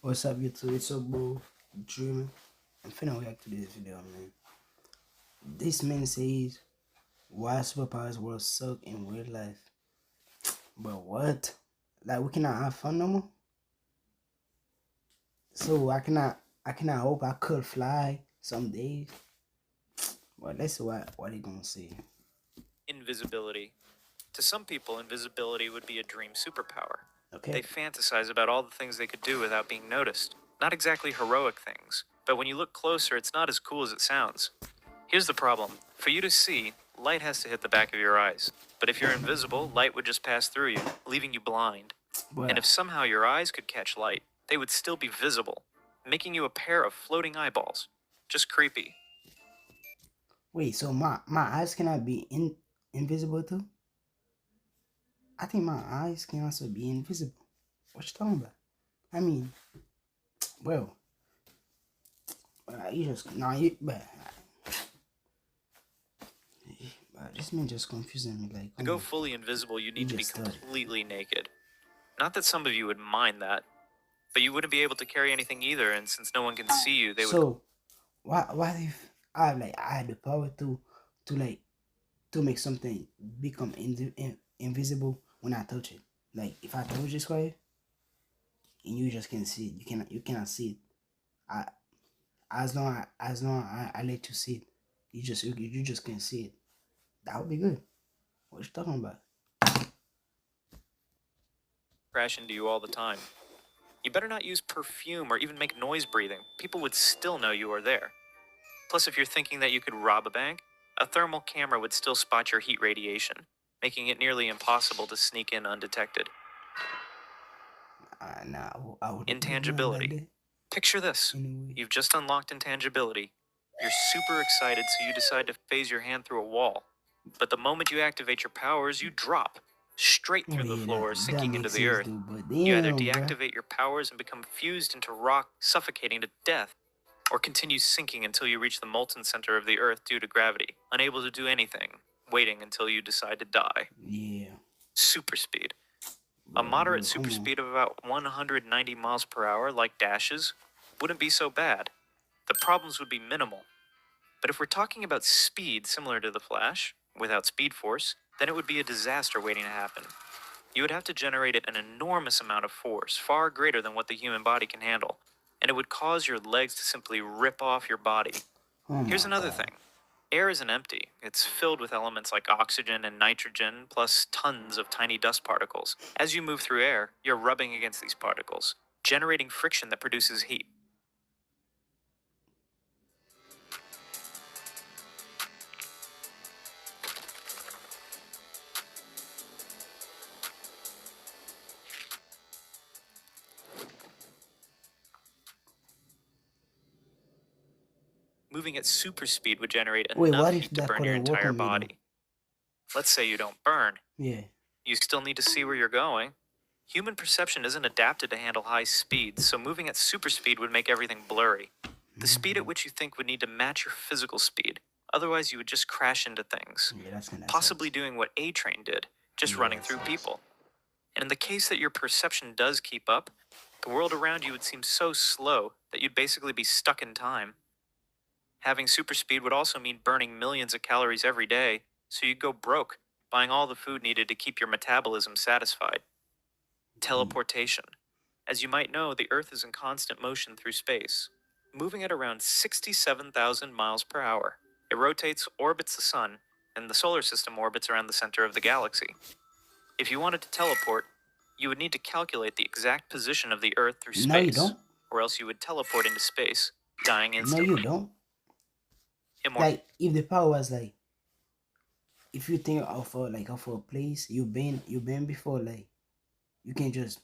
What's up, YouTube? It's your bro, Dreaming. I'm finna react to this video, man. This man says, why superpowers will suck in real life. But what? Like, we cannot have fun no more? So I cannot hope I could fly some days. Well, let's see what he gonna say. Invisibility. To some people, invisibility would be a dream superpower. Okay. They fantasize about all the things they could do without being noticed. Not exactly heroic things, but when you look closer, it's not as cool as it sounds. Here's the problem. For you to see, light has to hit the back of your eyes. But if you're invisible, light would just pass through you, leaving you blind. Well, And if somehow your eyes could catch light, they would still be visible, making you a pair of floating eyeballs. Just creepy. wait, so my eyes cannot be invisible too? I think my eyes can also be invisible. What you talking about? I mean, well, you just but this man just confusing me. Like, To go fully invisible, you need to be studied. completely naked. Not that some of you would mind that, but you wouldn't be able to carry anything either, and since no one can see you, they would... So why if I had the power to make something become invisible when I touch it? Like, if I touch this way and you just can't see it, you cannot see it. As long as I let you see it, you just can't see it. That would be good. What you talking about? crash into you all the time. You better not use perfume or even make noise breathing. People would still know you are there. Plus, if you're thinking that you could rob a bank, a thermal camera would still spot your heat radiation, making it nearly impossible to sneak in undetected. Nah, I would Intangibility. like that. Picture this. Anyway. You've just unlocked intangibility. You're super excited, so you decide to phase your hand through a wall. But the moment you activate your powers, you drop straight through the floor, sinking into the earth. You either deactivate your powers and become fused into rock, suffocating to death, or continue sinking until you reach the molten center of the earth due to gravity, unable to do anything, waiting until you decide to die. Yeah. Super speed. A moderate super speed of about 190 miles per hour, like Dash's, wouldn't be so bad. The problems would be minimal. But if we're talking about speed similar to the Flash, without Speed Force, then it would be a disaster waiting to happen. You would have to generate an enormous amount of force, far greater than what the human body can handle, and it would cause your legs to simply rip off your body. Here's another thing. Air isn't empty. It's filled with elements like oxygen and nitrogen, plus tons of tiny dust particles. As you move through air, you're rubbing against these particles, generating friction that produces heat. Moving at super speed would generate enough heat to burn your entire body. Let's say you don't burn. Yeah. You still need to see where you're going. Human perception isn't adapted to handle high speeds, so moving at super speed would make everything blurry. The speed at which you think would need to match your physical speed. Otherwise, you would just crash into things. Yeah, Possibly doing what A-Train did, just running through people. And in the case that your perception does keep up, the world around you would seem so slow that you'd basically be stuck in time. Having super speed would also mean burning millions of calories every day, so you'd go broke, buying all the food needed to keep your metabolism satisfied. Teleportation. As you might know, the Earth is in constant motion through space, moving at around 67,000 miles per hour. It rotates, orbits the sun, and the solar system orbits around the center of the galaxy. If you wanted to teleport, you would need to calculate the exact position of the Earth through space. No, you don't. Or else you would teleport into space, dying instantly. No, you don't. Like, if the power was like, if you think of a place you've been before, like, you can just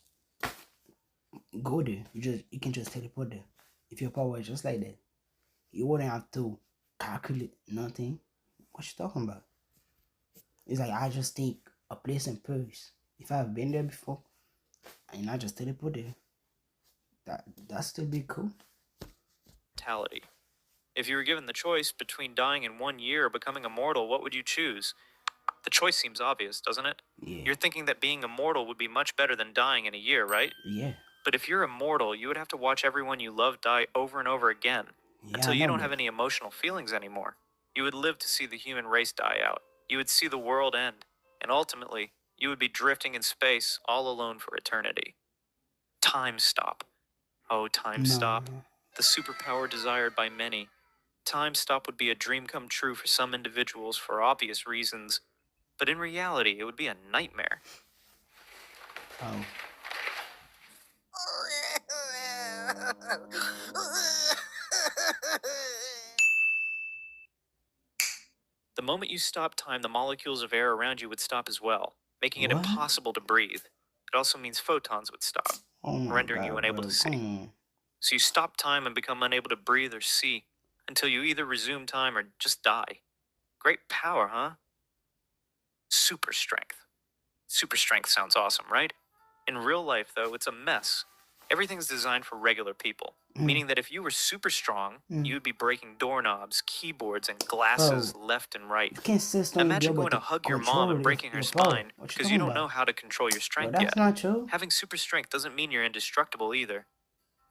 go there. You can just teleport there. If your power is just like that, you wouldn't have to calculate nothing. What you talking about? It's like, I just think a place in Paris. If I've been there before, and I just teleport there, that still be cool. Mortality. If you were given the choice between dying in 1 year or becoming immortal, what would you choose? The choice seems obvious, doesn't it? Yeah. You're thinking that being immortal would be much better than dying in a year, right? Yeah. But if you're immortal, you would have to watch everyone you love die over and over again Yeah, until I you know don't that. have any emotional feelings anymore. You would live to see the human race die out. You would see the world end. And ultimately, you would be drifting in space all alone for eternity. Time stop. Oh, time stop. No. The superpower desired by many. Time stop would be a dream come true for some individuals for obvious reasons, but in reality, it would be a nightmare. Oh. The moment you stop time, the molecules of air around you would stop as well, making it What? impossible to breathe. It also means photons would stop, Oh my rendering you god, unable to bro. Come see. on. So you stop time and become unable to breathe or see until you either resume time or just die. Great power, huh? Super strength. Super strength sounds awesome, right? In real life, though, it's a mess. Everything's designed for regular people, Mm, meaning that if you were super strong, mm. you would be breaking doorknobs, keyboards, and glasses Bro, left and right. you can't just only be Imagine able going to to hug your mom control and breaking her your power. spine What you because you talking don't about? know how to control your Bro, strength that's yet. not true. Having super strength doesn't mean you're indestructible either.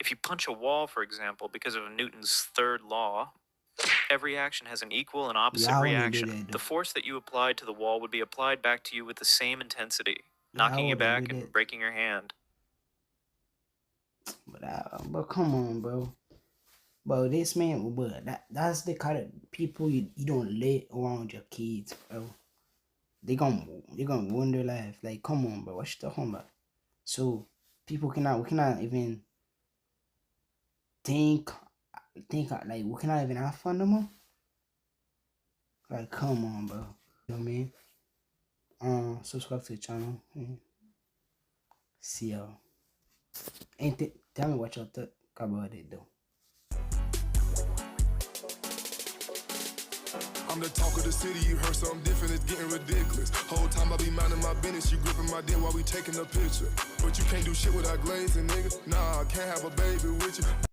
If you punch a wall, for example, because of Newton's third law, every action has an equal and opposite Yeah, I wouldn't do reaction. that The though. force that you applied to the wall would be applied back to you with the same intensity, Yeah, I knocking you wouldn't do back that. and breaking your hand. But come on, bro. Bro, this man, but that's the kind of people you don't let around your kids, bro. They gonna ruin their life. Like, come on, bro. What you talking about? So we cannot even think like we cannot even have fun no more. Like, come on, bro. You know what I mean? Subscribe to the channel. See y'all. And tell me what y'all think about it though. I'm the talk of the city, you heard something different, it's getting ridiculous. Whole time I be minding my business, you gripping my dick while we taking a picture. But you can't do shit without glazing, nigga. Nah, I can't have a baby with you.